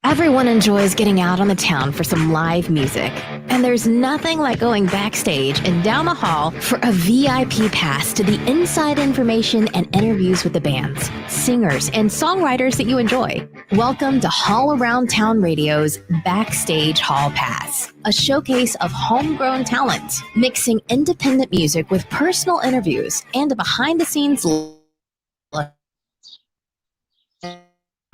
Everyone enjoys getting out on the town for some live music. And there's nothing like going backstage and down the hall for a VIP pass to the inside information and interviews with the bands, singers, and songwriters that you enjoy. Welcome to Hall Around Town Radio's Backstage Hall Pass, a showcase of homegrown talent, mixing independent music with personal interviews and a behind-the-scenes look.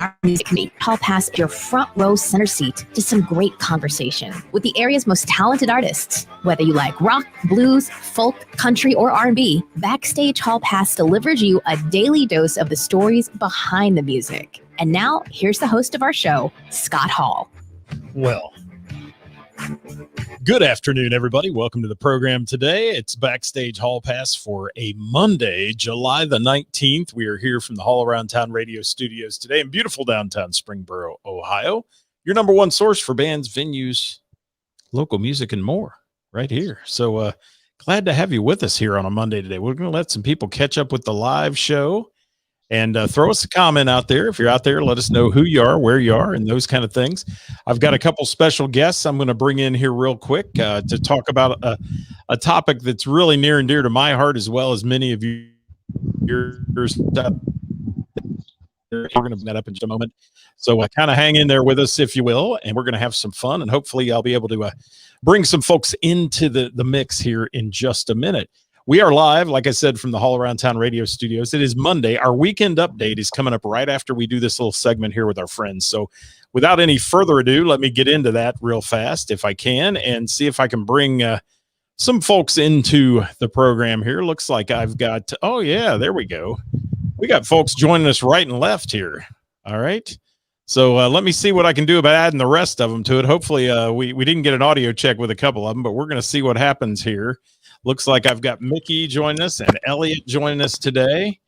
Our music committee, Hall Pass your front row center seat to some great conversation with the area's most talented artists. Whether you like rock, blues, folk, country, or R&B, Backstage Hall Pass delivers you a daily dose of the stories behind the music. And now, here's the host of our show, Scott Hall. Well, good afternoon, everybody. Welcome to the program today. It's Backstage Hall Pass for a Monday, July the 19th. We are here from the Hall Around Town Radio studios today in beautiful downtown Springboro, Ohio. Your number one source for bands, venues, local music, and more right here. So glad to have you with us here on a Monday today. We're going to let some people catch up with the live show. And throw us a comment out there. If you're out there, let us know who you are, where you are, and those kind of things. I've got a couple special guests I'm going to bring in here real quick to talk about a topic that's really near and dear to my heart, as well as many of you. We're going to bring that up in just a moment. So kind of hang in there with us, if you will, and we're going to have some fun. And hopefully I'll be able to bring some folks into the mix here in just a minute. We are live, like I said, from the Hall Around Town Radio studios. It is Monday. Our weekend update is coming up right after we do this little segment here with our friends. So without any further ado, let me get into that real fast if I can and see if I can bring some folks into the program here. Looks like I've got, oh yeah, there we go. We got folks joining us right and left here. All right. So let me see what I can do about adding the rest of them to it. Hopefully we didn't get an audio check with a couple of them, but we're going to see what happens here. Looks like I've got Mickey joining us and Elliot joining us today.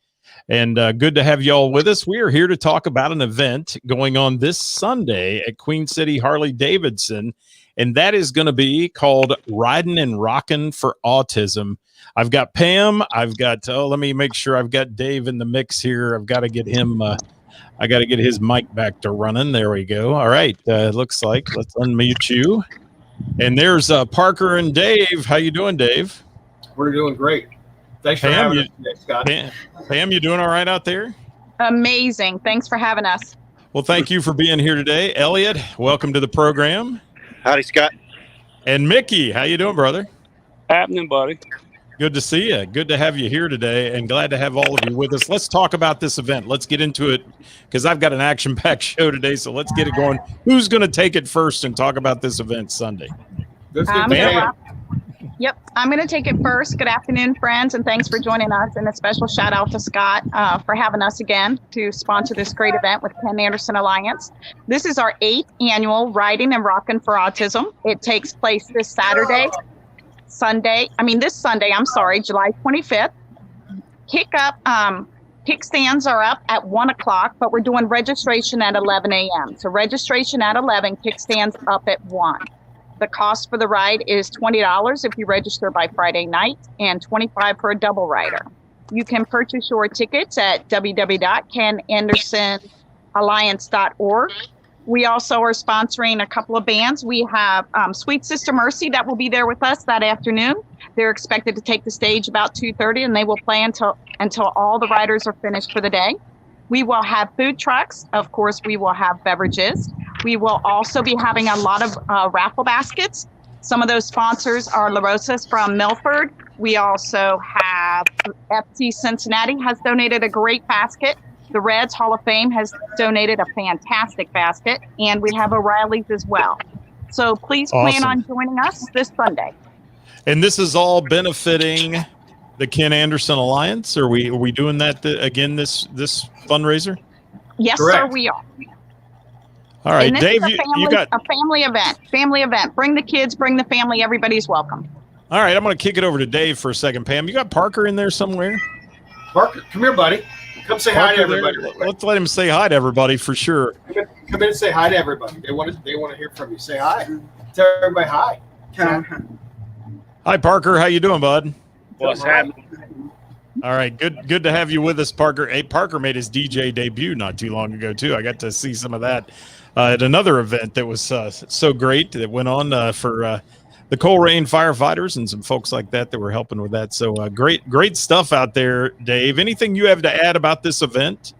And good to have y'all with us. We are here to talk about an event going on this Sunday at Queen City Harley-Davidson. And that is going to be called Riding and Rockin' for Autism. I've got Pam. I've got, let me make sure I've got Dave in the mix here. I've got to get him, I got to get his mic back to running. There we go. All right. Looks like, let's unmute you. And there's Parker and Dave. How you doing, Dave? We're doing great. Thanks for having us today, Scott. Pam, you doing all right out there? Amazing. Thanks for having us. Well, thank you for being here today. Elliot, welcome to the program. Howdy, Scott. And Mickey, how you doing, brother? Happening, buddy. Good to see you. Good to have you here today, and glad to have all of you with us. Let's talk about this event. Let's get into it, because I've got an action-packed show today, so let's get it going. Who's going to take it first and talk about this event Sunday? Yep, I'm going to take it first. Good afternoon, friends, and thanks for joining us. And a special shout out to Scott for having us again to sponsor this great event with Ken Anderson Alliance. This is our 8th annual Riding and Rockin' for Autism. It takes place this Sunday, July 25th. Kickstands are up at 1 o'clock, but we're doing registration at 11 a.m. So registration at 11, kickstands up at 1. The cost for the ride is $20 if you register by Friday night and $25 for a double rider. You can purchase your tickets at www.kenandersonalliance.org. We also are sponsoring a couple of bands. We have Sweet Sister Mercy that will be there with us that afternoon. They're expected to take the stage about 2:30, and they will play until all the riders are finished for the day. We will have food trucks. Of course, we will have beverages. We will also be having a lot of raffle baskets. Some of those sponsors are La Rosa's from Milford. We also have FC Cincinnati has donated a great basket. The Reds Hall of Fame has donated a fantastic basket. And we have O'Reilly's as well. So please plan on joining us this Sunday. And this is all benefiting the Ken Anderson Alliance. Are we doing that again this fundraiser? Yes, Correct. sir, we are. All right, Dave, you got a family event. Family event. Bring the kids, bring the family. Everybody's welcome. All right, I'm going to kick it over to Dave for a second. Pam, you got Parker in there somewhere? Parker, come here, buddy. Come say hi to everybody. Let's let him say hi to everybody for sure. Come in and say hi to everybody. They want to hear from you. Say hi. Tell everybody hi. Hi, Parker. How you doing, bud? What's happening? All right, good to have you with us, Parker. Hey, Parker made his DJ debut not too long ago too. I got to see some of that at another event that was so great that went on for the Coleraine firefighters and some folks like that were helping with that. So great stuff out there, Dave. Anything you have to add about this event?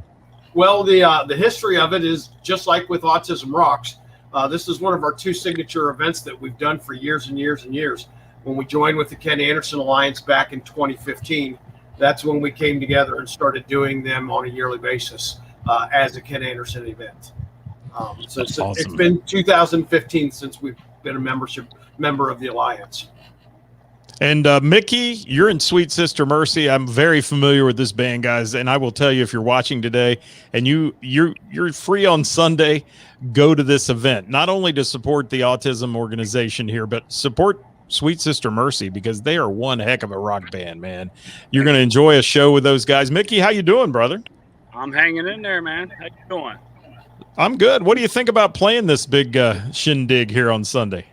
Well, the history of it is just like with Autism Rocks. This is one of our 2 signature events that we've done for years and years and years. When we joined with the Ken Anderson Alliance back in 2015, that's when we came together and started doing them on a yearly basis as a Ken Anderson event. So awesome. It's been 2015 since we've been a member of the Alliance. And Mickey, you're in Sweet Sister Mercy. I'm very familiar with this band, guys, and I will tell you, if you're watching today and you're free on Sunday, go to this event. Not only to support the autism organization here, but support Sweet Sister Mercy, because they are one heck of a rock band, man. You're going to enjoy a show with those guys. Mickey, how you doing, brother? I'm hanging in there, man. How you doing? I'm good. What do you think about playing this big shindig here on Sunday?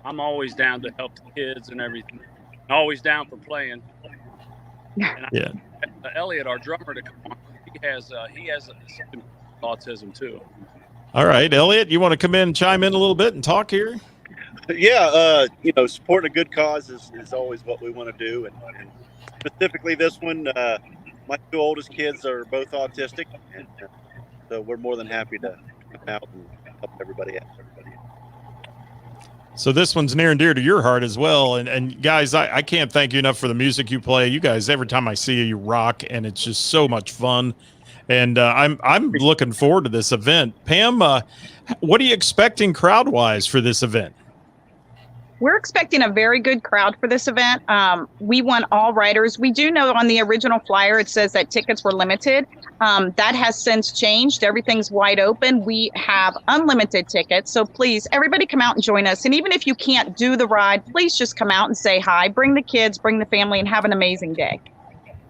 I'm always down to help the kids and everything. Always down for playing. And Yeah. Elliot, our drummer, to come on. He has autism too. All right, Elliot, you want to come in and chime in a little bit and talk here? Yeah, supporting a good cause is always what we want to do, and specifically this one. My 2 oldest kids are both autistic, and so we're more than happy to come out and help everybody out. So this one's near and dear to your heart as well. And guys, I can't thank you enough for the music you play. You guys, every time I see you, you rock, and it's just so much fun. And I'm looking forward to this event. Pam, what are you expecting crowd-wise for this event? We're expecting a very good crowd for this event. We want all riders. We do know on the original flyer, it says that tickets were limited. That has since changed. Everything's wide open. We have unlimited tickets. So please, everybody come out and join us. And even if you can't do the ride, please just come out and say hi. Bring the kids, bring the family, and have an amazing day.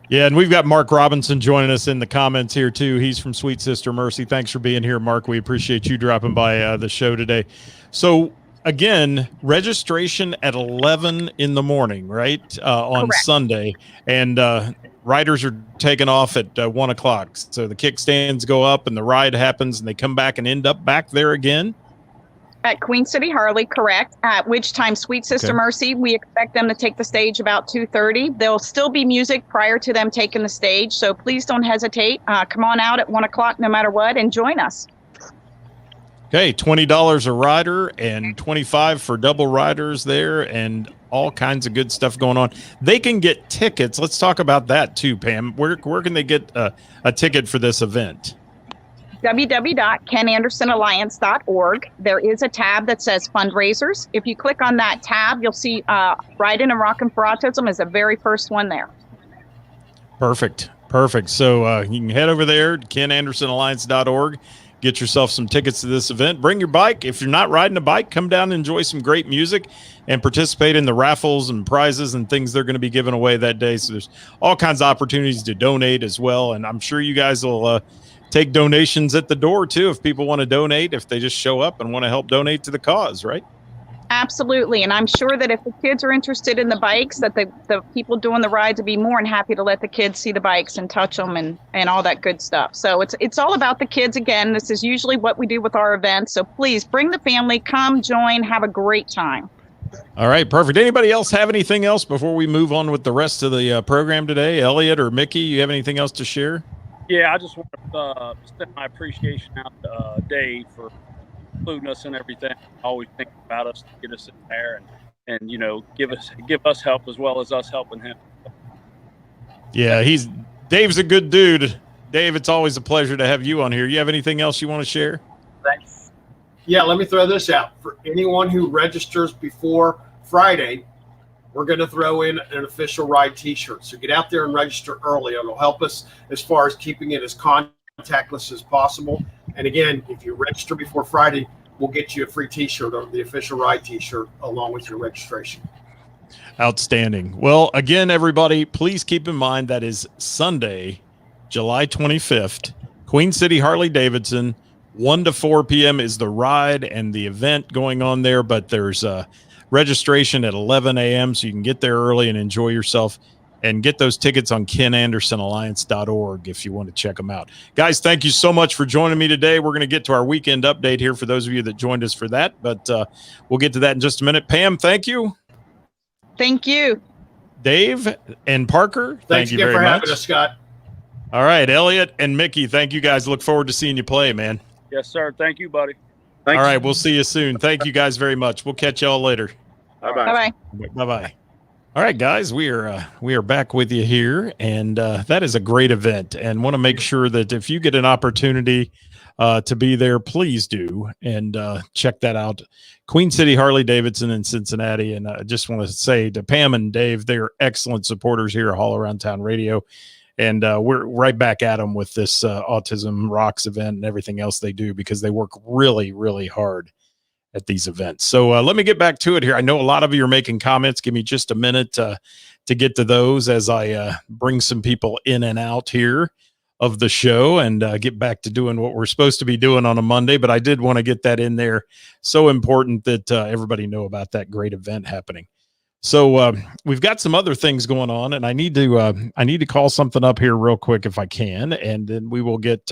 Yeah, and we've got Mark Robinson joining us in the comments here, too. He's from Sweet Sister Mercy. Thanks for being here, Mark. We appreciate you dropping by the show today. So, again, registration at 11 in the morning, right, on Correct. Sunday. And riders are taking off at 1 o'clock. So the kickstands go up and the ride happens, and they come back and end up back there again? At Queen City Harley, correct. At which time, Sweet Sister Mercy, we expect them to take the stage about 2:30. There'll still be music prior to them taking the stage, so please don't hesitate. Come on out at 1 o'clock no matter what and join us. Okay, $20 a rider and $25 for double riders there, and all kinds of good stuff going on. They can get tickets. Let's talk about that too, Pam. Where can they get a ticket for this event? www.kenandersonalliance.org. There is a tab that says fundraisers. If you click on that tab, you'll see Riding and Rockin' for Autism is the very first one there. Perfect. So you can head over there to kenandersonalliance.org. Get yourself some tickets to this event. Bring your bike. If you're not riding a bike, come down and enjoy some great music and participate in the raffles and prizes and things they're going to be giving away that day. So there's all kinds of opportunities to donate as well. And I'm sure you guys will take donations at the door too if people want to donate, if they just show up and want to help donate to the cause, right? Absolutely. And I'm sure that if the kids are interested in the bikes, that the people doing the rides would be more than happy to let the kids see the bikes and touch them and all that good stuff. So it's all about the kids. Again, this is usually what we do with our events. So please bring the family, come join, have a great time. All right, perfect. Anybody else have anything else before we move on with the rest of the program today? Elliot or Mickey, you have anything else to share? Yeah, I just want to send my appreciation out to Dave for including us and everything. Always think about us to get us in there and give us help as well as us helping him. Yeah, Dave's a good dude. Dave, it's always a pleasure to have you on here. You have anything else you want to share? Thanks. Yeah, let me throw this out. For anyone who registers before Friday, we're going to throw in an official ride t-shirt. So get out there and register early. It'll help us as far as keeping it as contactless as possible. And again, if you register before Friday, we'll get you a free t-shirt or the official ride t-shirt along with your registration. Outstanding. Well, again, everybody, please keep in mind that is Sunday, July 25th, Queen City Harley-Davidson, 1 to 4 p.m. is the ride and the event going on there, but there's registration at 11 a.m. so you can get there early and enjoy yourself. and get those tickets on kenandersonalliance.org if you want to check them out. Guys, thank you so much for joining me today. We're going to get to our weekend update here for those of you that joined us for that, but we'll get to that in just a minute. Pam, thank you. Thank you. Dave and Parker, thank you very much. Thanks again for having us, Scott. All right, Elliot and Mickey, thank you guys. Look forward to seeing you play, man. Yes, sir. Thank you, buddy. Thanks. All right, we'll see you soon. Thank you guys very much. We'll catch y'all later. Bye-bye. Bye-bye. Bye-bye. All right, guys, we are back with you here, and that is a great event, and want to make sure that if you get an opportunity to be there, please do, and check that out. Queen City Harley-Davidson in Cincinnati, and I just want to say to Pam and Dave, they are excellent supporters here at All Around Town Radio, and we're right back at them with this Autism Rocks event and everything else they do, because they work really, really hard at these events. So let me get back to it here. I know a lot of you are making comments. Give me just a minute to get to those as I bring some people in and out here of the show and get back to doing what we're supposed to be doing on a Monday. But I did want to get that in there. So important that everybody know about that great event happening. So we've got some other things going on, and I need to call something up here real quick if I can, and then we will get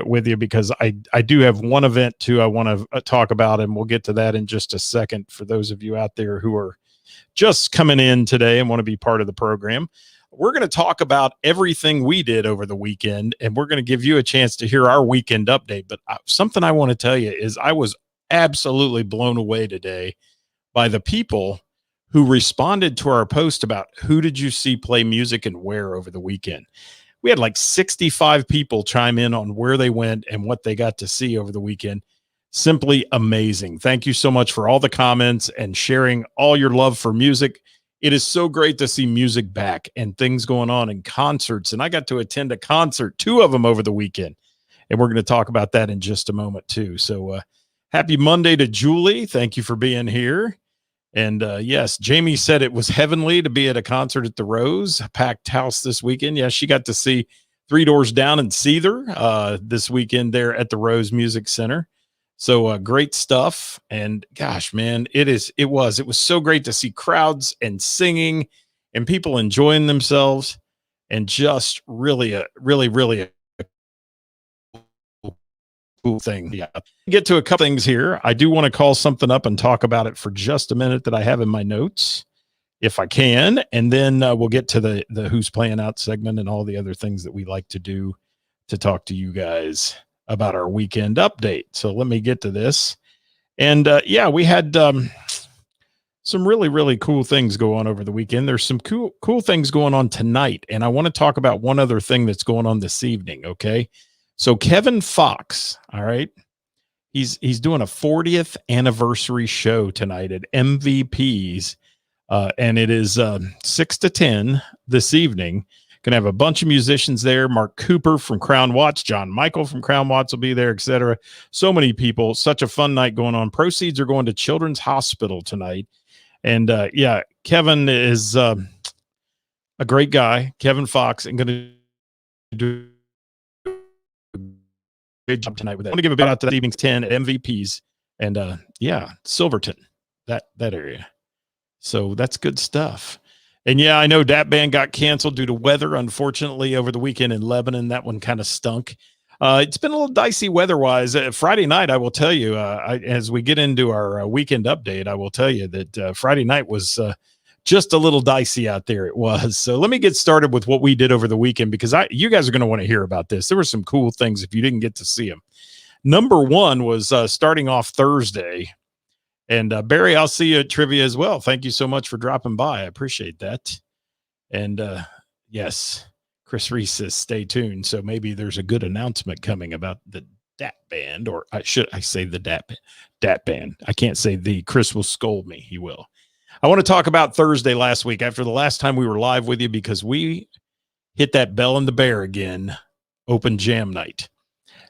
with you, because I do have one event too I want to talk about, and we'll get to that in just a second for those of you out there who are just coming in today and want to be part of the program. We're going to talk about everything we did over the weekend, and we're going to give you a chance to hear our weekend update. But something I want to tell you is I was absolutely blown away today by the people who responded to our post about who did you see play music and where over the weekend. We had like 65 people chime in on where they went and what they got to see over the weekend. Simply amazing. Thank you so much for all the comments and sharing all your love for music. It is so great to see music back and things going on in concerts. And I got to attend a concert, 2 of them over the weekend. And we're going to talk about that in just a moment too. So happy Monday to Julie. Thank you for being here. And yes, Jamie said it was heavenly to be at a concert at the Rose, a packed house this weekend. Yeah, she got to see Three Doors Down in Seether this weekend there at the Rose Music Center. So great stuff. And gosh, man, it was so great to see crowds and singing and people enjoying themselves, and just really a cool thing. Yeah. Get to a couple things here. I do want to call something up and talk about it for just a minute that I have in my notes, if I can, and then we'll get to the Who's Playing Out segment and all the other things that we like to do to talk to you guys about our weekend update. So let me get to this. And yeah, we had some really cool things go on over the weekend. There's some cool things going on tonight, and I want to talk about one other thing that's going on this evening. Okay. So Kevin Fox, all right, he's doing a 40th anniversary show tonight at MVP's, and it is 6 to 10 this evening. Gonna have a bunch of musicians there. Mark Cooper from Crown Watts, John Michael from Crown Watts will be there, etc. So many people. Such a fun night going on. Proceeds are going to Children's Hospital tonight, and yeah, Kevin is a great guy, Kevin Fox, and gonna do good job tonight with that. I want to give a bit out to that evening's 10 at MVP's, and yeah, Silverton, that area. So that's good stuff. And yeah, I know that band got canceled due to weather, unfortunately, over the weekend in Lebanon. That one kind of stunk. It's been a little dicey weather-wise. Friday night, I will tell you, as we get into our weekend update, I will tell you that Friday night was just a little dicey out there. It was. So let me get started with what we did over the weekend, because you guys are going to want to hear about this. There were some cool things if you didn't get to see them. Number one was starting off Thursday. And Barry, I'll see you at trivia as well. Thank you so much for dropping by. I appreciate that. And yes, Chris Reese says stay tuned. So maybe there's a good announcement coming about the DAT band, or should I say the DAT band? I can't say the. Chris will scold me. He will. I want to talk about Thursday last week, after the last time we were live with you, because we hit that Bell and the Bear again, open jam night.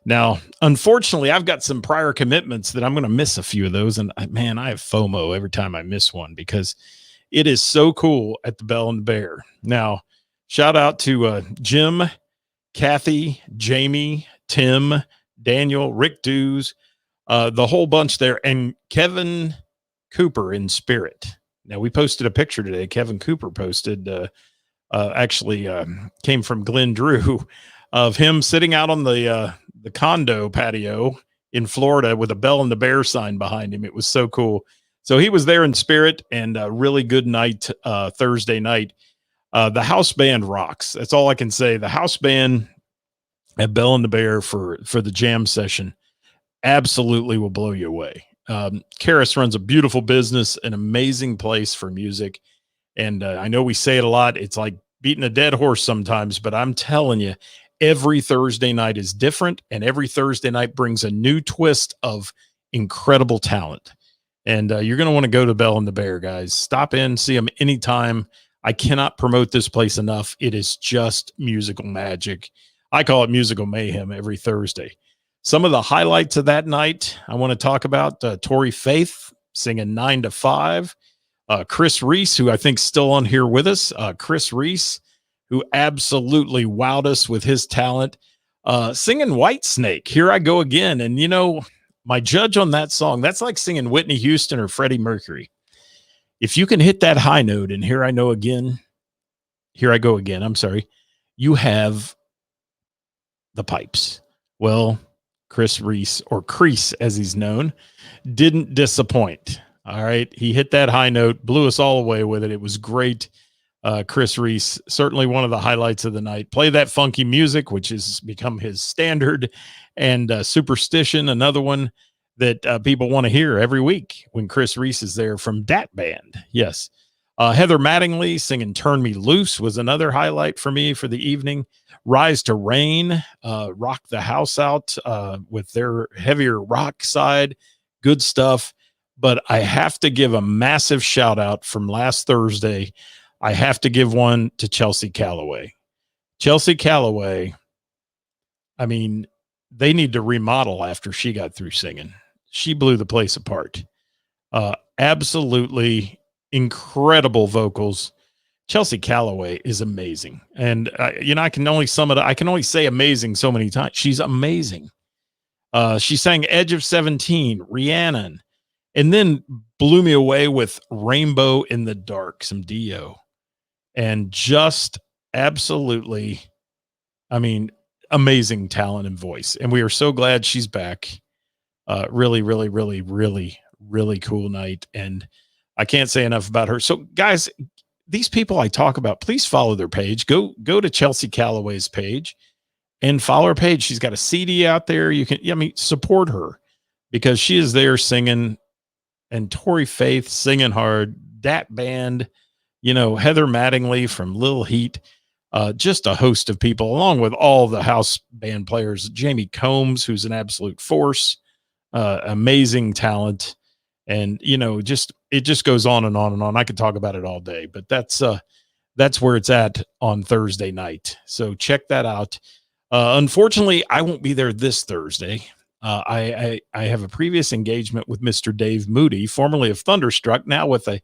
Now, unfortunately, I've got some prior commitments that I'm going to miss a few of those. And man, I have FOMO every time I miss one, because it is so cool at the Bell and the Bear. Now, shout out to Jim, Kathy, Jamie, Tim, Daniel, Rick Dews, the whole bunch there, and Kevin Cooper in spirit. Now, we posted a picture today. Kevin Cooper posted actually came from Glenn Drew, of him sitting out on the condo patio in Florida with a Bell and the Bear sign behind him. It was so cool. So he was there in spirit, and a really good night Thursday night. The house band rocks. That's all I can say. The house band at Bell and the Bear for the jam session absolutely will blow you away. Karis runs a beautiful business, an amazing place for music. And I know we say it a lot. It's like beating a dead horse sometimes, but I'm telling you, every Thursday night is different, and every Thursday night brings a new twist of incredible talent. And you're going to want to go to Bell and the Bear, guys. Stop in, see them anytime. I cannot promote this place enough. It is just musical magic. I call it musical mayhem every Thursday. Some of the highlights of that night I want to talk about: Tori Faith singing 9 to 5. Chris Reese, who I think is still on here with us. Chris Reese, who absolutely wowed us with his talent, singing White Snake, Here I Go Again. And, you know, my judge on that song, that's like singing Whitney Houston or Freddie Mercury. If you can hit that high note and Here I Go Again, I'm sorry, you have the pipes. Well, Chris Reese, or Crease as he's known, didn't disappoint. All right. He hit that high note, blew us all away with it. It was great. Chris Reese, certainly one of the highlights of the night. Play That Funky Music, which has become his standard, and Superstition, another one that people want to hear every week when Chris Reese is there from Dat Band. Yes. Heather Mattingly singing Turn Me Loose was another highlight for me for the evening. Rise to Rain, rock the house out with their heavier rock side. Good stuff. But I have to give a massive shout out from last Thursday. I have to give one to Chelsea Calloway. Chelsea Calloway, I mean, they need to remodel after she got through singing. She blew the place apart. Absolutely incredible vocals. Chelsea Calloway is amazing. And, I can only say amazing so many times. She's amazing. She sang Edge of 17, Rhiannon, and then blew me away with Rainbow in the Dark, some Dio. And just absolutely, amazing talent and voice. And we are so glad she's back. Really, really, really, really, really cool night. And I can't say enough about her. So, guys, these people I talk about, please follow their page. Go to Chelsea Calloway's page and follow her page. She's got a CD out there. You can, support her, because she is there singing. And Tori Faith singing hard, Dat Band, Heather Mattingly from Lil Heat, just a host of people, along with all the house band players. Jamie Combs, who's an absolute force, amazing talent. And, it just goes on and on and on. I could talk about it all day, but that's where it's at on Thursday night. So check that out. Unfortunately, I won't be there this Thursday. I have a previous engagement with Mr. Dave Moody, formerly of Thunderstruck, now with a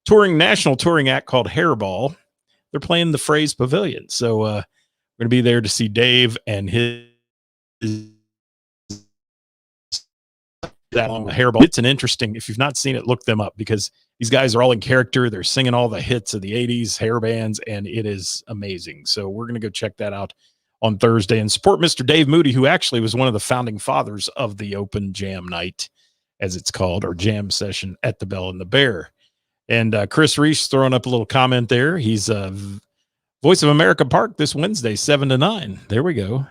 national touring act called Hairball. They're playing the Phrase Pavilion. So we're going to be there to see Dave and his that along with Hairball. It's an interesting, if you've not seen it, look them up, because these guys are all in character. They're singing all the hits of the 80s hair bands, and it is amazing. So we're going to go check that out on Thursday and support Mr. Dave Moody, who actually was one of the founding fathers of the Open Jam Night, as it's called, or jam session at the Bell and the Bear. And Chris Reese throwing up a little comment there. He's Voice of America Park this Wednesday, 7 to 9. There we go.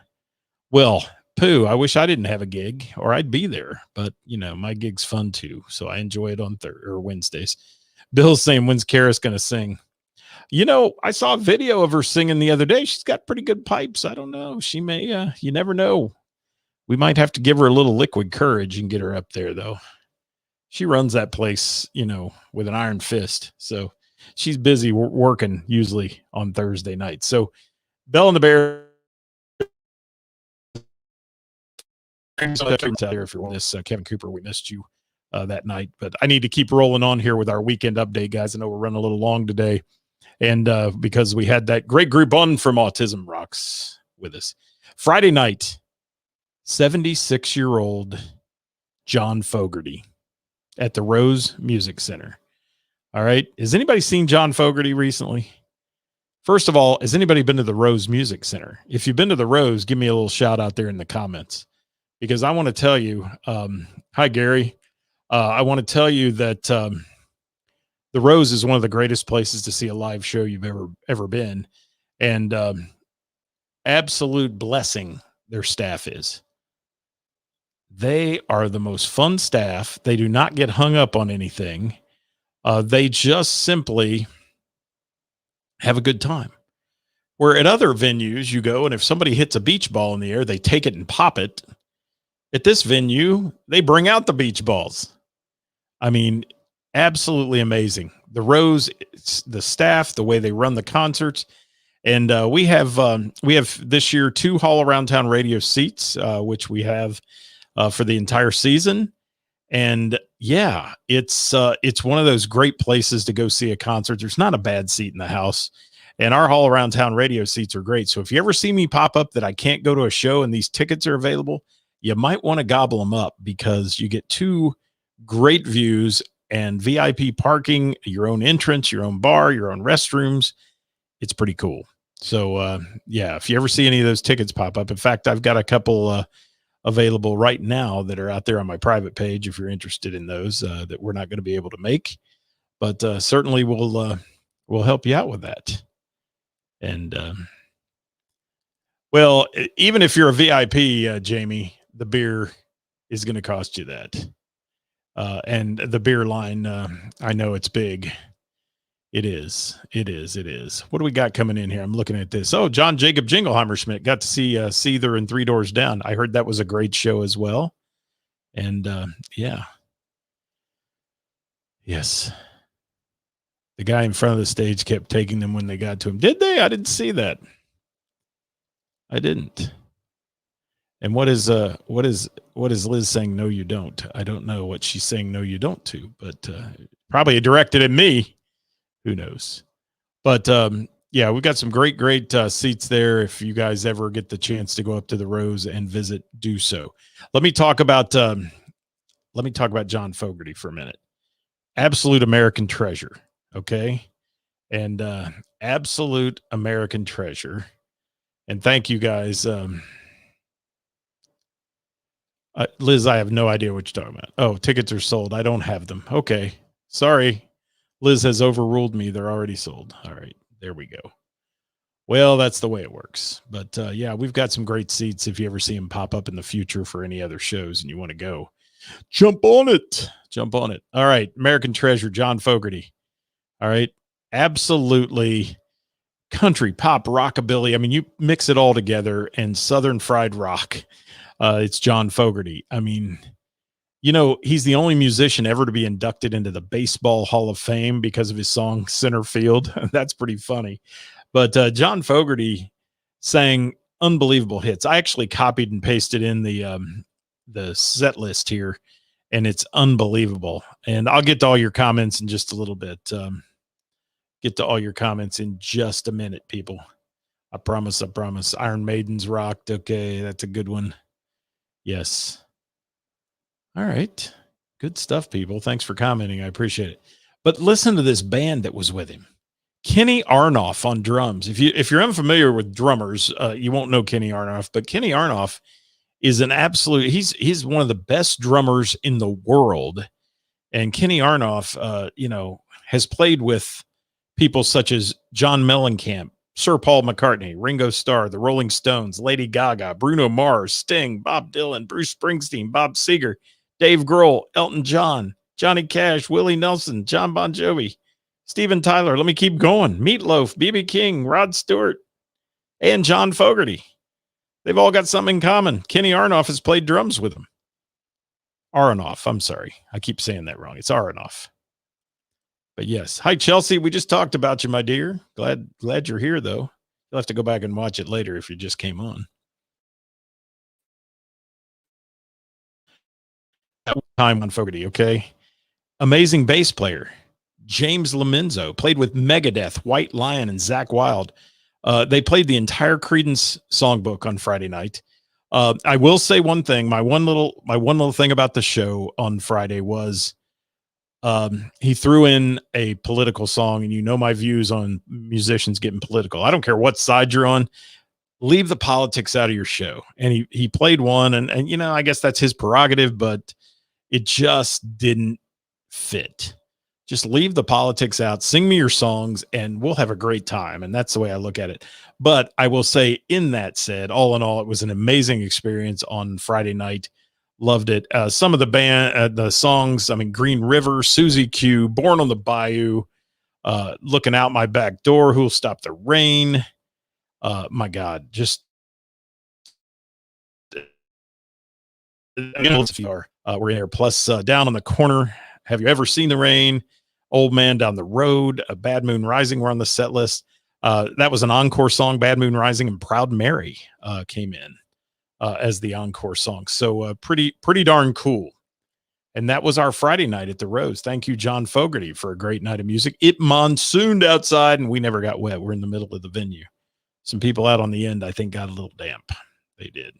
Well, Pooh, I wish I didn't have a gig, or I'd be there, but my gig's fun too. So I enjoy it on Wednesdays. Bill's saying, when's Karis going to sing? I saw a video of her singing the other day. She's got pretty good pipes. I don't know. She may, you never know. We might have to give her a little liquid courage and get her up there, though. She runs that place, with an iron fist. So she's busy working usually on Thursday night. So Bell and the Bear. If you're on this, Kevin Cooper, we missed you that night. But I need to keep rolling on here with our weekend update, guys. I know we're running a little long today. And because we had that great group on from Autism Rocks with us. Friday night, 76-year-old John Fogerty at the Rose Music Center. All right. Has anybody seen John Fogerty recently? First of all, has anybody been to the Rose Music Center? If you've been to the Rose, give me a little shout out there in the comments, because I want to tell you, hi, Gary. I want to tell you that the Rose is one of the greatest places to see a live show you've ever been. And absolute blessing their staff is. They are the most fun staff. They do not get hung up on anything. They just simply have a good time. Where at other venues you go, and if somebody hits a beach ball in the air, they take it and pop it. At this venue, they bring out the beach balls. I mean, absolutely amazing. The Rose, the staff, the way they run the concerts. And we have this year 2 Hall Around Town radio seats, which we have for the entire season. And yeah, it's one of those great places to go see a concert. There's not a bad seat in the house, and our Hall Around Town radio seats are great. So if you ever see me pop up that I can't go to a show and these tickets are available, you might want to gobble them up, because you get 2 great views and VIP parking, your own entrance, your own bar, your own restrooms. It's pretty cool. So yeah, if you ever see any of those tickets pop up, in fact, I've got a couple available right now that are out there on my private page if you're interested in those, that we're not going to be able to make, but certainly we'll help you out with that. And well, even if you're a VIP, Jamie, the beer is going to cost you that. And the beer line, I know it's big. It is. What do we got coming in here? I'm looking at this. Oh, John Jacob Jingleheimer Schmidt, got to see Seether and 3 Doors Down. I heard that was a great show as well. And yeah. Yes. The guy in front of the stage kept taking them when they got to him. Did they? I didn't see that. I didn't. And what is Liz saying? No, you don't. I don't know what she's saying. No, you don't to, but probably directed at me. Who knows? But yeah, we've got some great seats there. If you guys ever get the chance to go up to the Rose and visit, do so. Let me talk about John Fogerty for a minute. Absolute American treasure. Okay. And absolute American treasure. And thank you guys. Liz, I have no idea what you're talking about. Oh, tickets are sold. I don't have them. Okay. Sorry. Liz has overruled me. They're already sold. All right. There we go. Well, that's the way it works. But yeah, we've got some great seats. If you ever see them pop up in the future for any other shows and you want to go, jump on it. All right. American treasure, John Fogerty. All right. Absolutely country, pop, rockabilly. I mean, you mix it all together, and Southern fried rock. It's John Fogerty. I mean, you know, he's the only musician ever to be inducted into the Baseball Hall of Fame because of his song Center Field. That's pretty funny. But John Fogerty sang unbelievable hits. I actually copied and pasted in the set list here, and it's unbelievable. And I'll get to all your comments in just a little bit. Get to all your comments in just a minute, people. I promise. Iron Maiden's rocked. Okay, that's a good one. Yes. All right. Good stuff, people. Thanks for commenting. I appreciate it. But listen to this band that was with him. Kenny Arnoff on drums. If you're unfamiliar with drummers, you won't know Kenny Arnoff, but Kenny Arnoff is an absolute, he's one of the best drummers in the world. And Kenny Arnoff, has played with people such as John Mellencamp, Sir Paul McCartney, Ringo Starr, the Rolling Stones, Lady Gaga, Bruno Mars, Sting, Bob Dylan, Bruce Springsteen, Bob Seger, Dave Grohl, Elton John, Johnny Cash, Willie Nelson, John Bon Jovi, Steven Tyler. Let me keep going. Meatloaf, B.B. King, Rod Stewart, and John Fogerty. They've all got something in common. Kenny Arnoff has played drums with them. Aronoff. I'm sorry. I keep saying that wrong. It's Aronoff. But yes. Hi, Chelsea. We just talked about you, my dear. Glad you're here, though. You'll have to go back and watch it later if you just came on. Time on Fogerty, okay? Amazing bass player. James Lomenzo played with Megadeth, White Lion, and Zakk Wylde. They played the entire Creedence songbook on Friday night. I will say one thing. My one little thing about the show on Friday was he threw in a political song, and you know my views on musicians getting political. I don't care what side you're on. Leave the politics out of your show. And he played one, and you know, I guess that's his prerogative, but it just didn't fit. Just leave the politics out, sing me your songs, and we'll have a great time. And that's the way I look at it. But I will say, in that said, all in all, it was an amazing experience on Friday night. Loved it. Some of the band, the songs, I mean, Green River, Susie Q, Born on the Bayou, Looking Out My Back Door, Who'll Stop the Rain. My God, just we're in here. Plus, Down on the Corner, Have You Ever Seen the Rain? Old Man Down the Road, Bad Moon Rising were on the set list. That was an encore song, Bad Moon Rising, and Proud Mary came in as the encore song. So pretty darn cool. And that was our Friday night at the Rose. Thank you, John Fogerty, for a great night of music. It monsooned outside, and we never got wet. We're in the middle of the venue. Some people out on the end, I think, got a little damp. They did.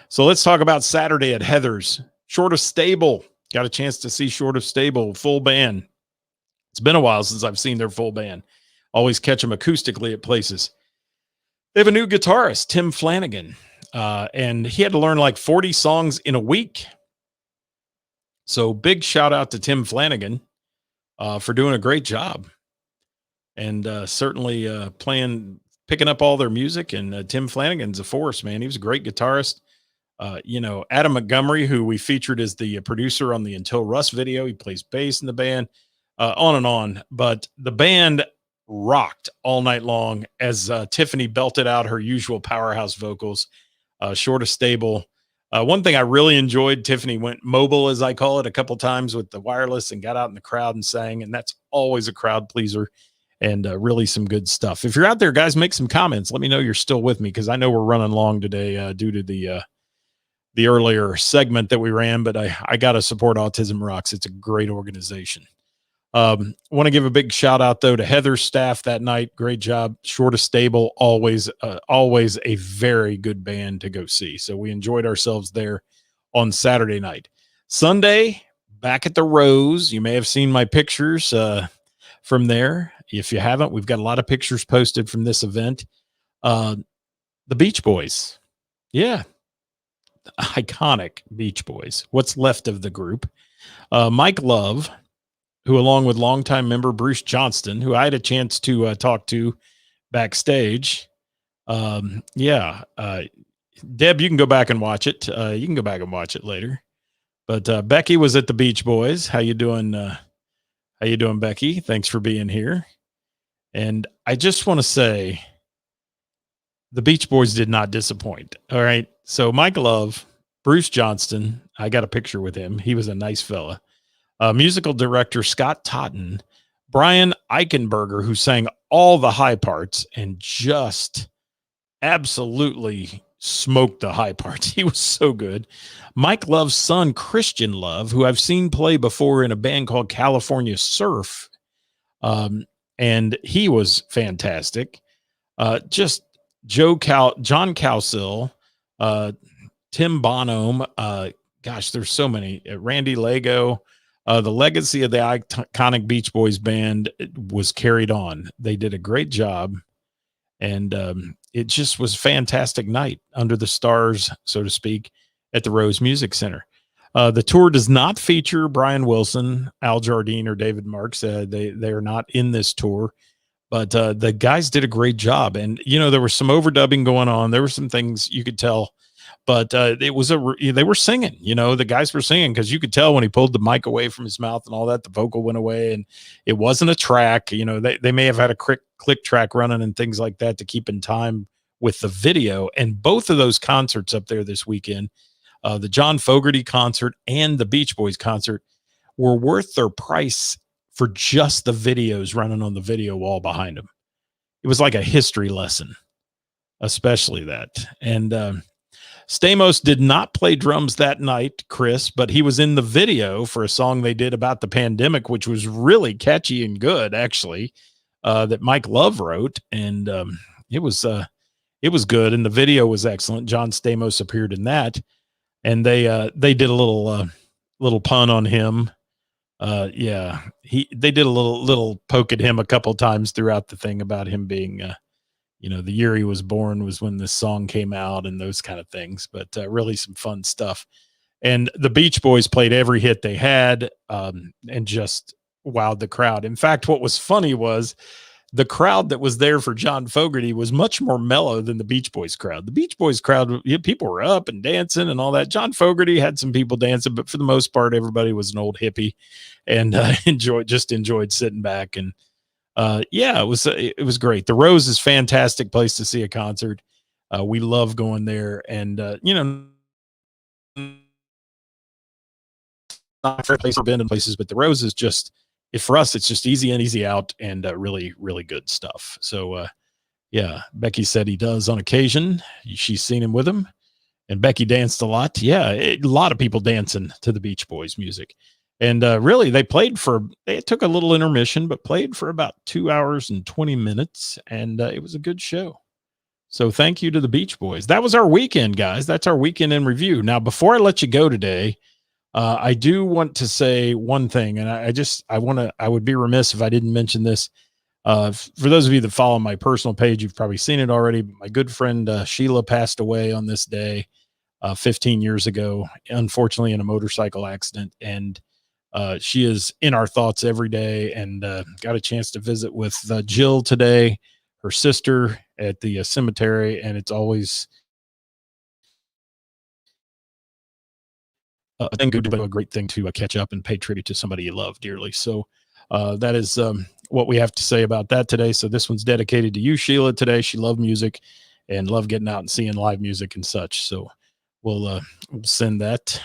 So let's talk about Saturday at Heather's. Short of Stable. Got a chance to see Short of Stable, full band. It's been a while since I've seen their full band. Always catch them acoustically at places. They have a new guitarist, Tim Flanagan, and he had to learn like 40 songs in a week. So big shout out to Tim Flanagan for doing a great job, and certainly picking up all their music. And Tim Flanagan's a force, man. He was a great guitarist. You know, Adam Montgomery, who we featured as the producer on the Until Rust video, he plays bass in the band. On and on, but the band rocked all night long as Tiffany belted out her usual powerhouse vocals. Short of Stable. One thing I really enjoyed, Tiffany went mobile, as I call it, a couple times with the wireless and got out in the crowd and sang, and that's always a crowd pleaser, and really some good stuff. If you're out there, guys, make some comments. Let me know you're still with me, because I know we're running long today due to the earlier segment that we ran, but I got to support Autism Rocks. It's a great organization. Want to give a big shout out though to Heather's staff that night. Great job. Short of Stable, always a very good band to go see. So we enjoyed ourselves there on Saturday night. Sunday, back at the Rose. You may have seen my pictures from there. If you haven't, we've got a lot of pictures posted from this event. The Beach Boys. Yeah. Iconic Beach Boys. What's left of the group. Mike Love, who, along with longtime member Bruce Johnston, who I had a chance to talk to backstage. Deb, you can go back and watch it. You can go back and watch it later. But Becky was at the Beach Boys. How you doing? How you doing, Becky? Thanks for being here. And I just want to say, the Beach Boys did not disappoint. All right. So Mike Love, Bruce Johnston, I got a picture with him. He was a nice fella. Musical director Scott Totten, Brian Eichenberger, who sang all the high parts and just absolutely smoked the high parts. He was so good. Mike Love's son, Christian Love, who I've seen play before in a band called California Surf. And he was fantastic. Just John Cowsill, Tim Bonham. Gosh, there's so many. Randy Lego. The legacy of the iconic Beach Boys band was carried on. They did a great job, and it just was a fantastic night under the stars, so to speak, at the Rose Music Center. The tour does not feature Brian Wilson, Al Jardine, or David Marks. They are not in this tour, but the guys did a great job. And, you know, there was some overdubbing going on. There were some things you could tell. But they were singing, you know, the guys were singing, because you could tell when he pulled the mic away from his mouth and all that, the vocal went away, and it wasn't a track. You know, they may have had a click track running and things like that to keep in time with the video. And both of those concerts up there this weekend, the John Fogerty concert and the Beach Boys concert, were worth their price for just the videos running on the video wall behind them. It was like a history lesson, especially that. And, Stamos did not play drums that night, Chris, but he was in the video for a song they did about the pandemic, which was really catchy and good, actually, that Mike Love wrote. And it was good, and the video was excellent. John Stamos appeared in that, and they did a little pun on him Yeah, they did a little poke at him a couple times throughout the thing about him being, the year he was born was when this song came out and those kind of things. But really some fun stuff. And the Beach Boys played every hit they had, and just wowed the crowd. In fact, what was funny was the crowd that was there for John Fogerty was much more mellow than the Beach Boys crowd. The Beach Boys crowd, people were up and dancing and all that. John Fogerty had some people dancing, but for the most part, everybody was an old hippie and enjoyed sitting back. And yeah, it was great. The Rose is a fantastic place to see a concert. We love going there, and not a place for been in places, but the Rose is just, for us, it's just easy in, easy out, and really, really good stuff. So, yeah, Becky said he does on occasion. She's seen him with him, and Becky danced a lot. Yeah, a lot of people dancing to the Beach Boys music. And really, they took a little intermission, but played for about 2 hours and 20 minutes, and it was a good show. So thank you to the Beach Boys. That was our weekend, guys. That's our weekend in review. Now, before I let you go today, I do want to say one thing, and I would be remiss if I didn't mention this. For those of you that follow my personal page, you've probably seen it already. My good friend Sheila passed away on this day 15 years ago, unfortunately in a motorcycle accident. And she is in our thoughts every day, and got a chance to visit with Jill today, her sister, at the cemetery. And it's always a great thing to catch up and pay tribute to somebody you love dearly. So that is what we have to say about that today. So this one's dedicated to you, Sheila, today. She loved music and loved getting out and seeing live music and such. So we'll send that.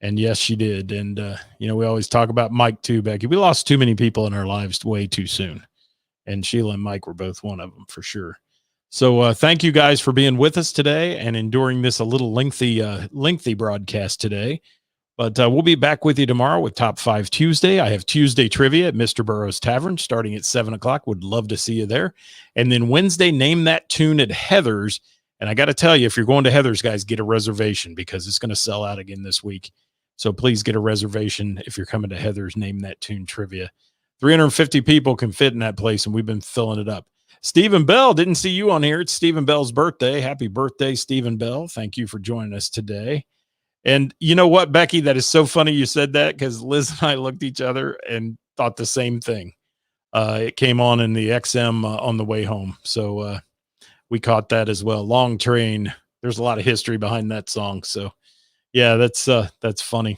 And yes, she did. And, we always talk about Mike too, Becky. We lost too many people in our lives way too soon. And Sheila and Mike were both one of them for sure. So thank you guys for being with us today and enduring this a little lengthy broadcast today. But we'll be back with you tomorrow with Top 5 Tuesday. I have Tuesday trivia at Mr. Burroughs Tavern starting at 7 o'clock. Would love to see you there. And then Wednesday, Name That Tune at Heather's. And I got to tell you, if you're going to Heather's, guys, get a reservation because it's going to sell out again this week. So please get a reservation if you're coming to Heather's Name That Tune trivia. 350 people can fit in that place, and we've been filling it up. Stephen Bell, didn't see you on here. It's Stephen Bell's birthday. Happy birthday, Stephen Bell. Thank you for joining us today. And you know what, Becky, that is so funny you said that, because Liz and I looked at each other and thought the same thing. It came on in the XM on the way home. So we caught that as well. Long Train. There's a lot of history behind that song. So yeah, that's funny.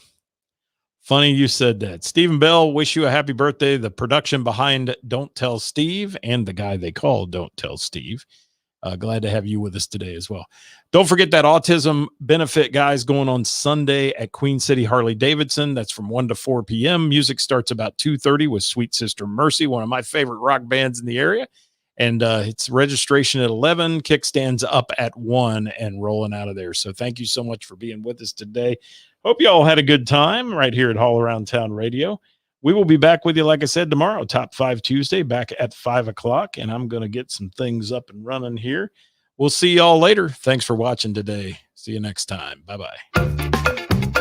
Funny you said that. Stephen Bell, wish you a happy birthday. The production behind Don't Tell Steve and the guy they call Don't Tell Steve. Glad to have you with us today as well. Don't forget that autism benefit, guys, going on Sunday at Queen City Harley-Davidson. That's from 1 to 4 p.m. Music starts about 2:30 with Sweet Sister Mercy, one of my favorite rock bands in the area. And it's registration at 11, kickstands up at 1, and rolling out of there. So thank you so much for being with us today. Hope you all had a good time right here at All Around Town Radio. We will be back with you, like I said, tomorrow, Top 5 Tuesday, back at 5 o'clock. And I'm going to get some things up and running here. We'll see you all later. Thanks for watching today. See you next time. Bye-bye.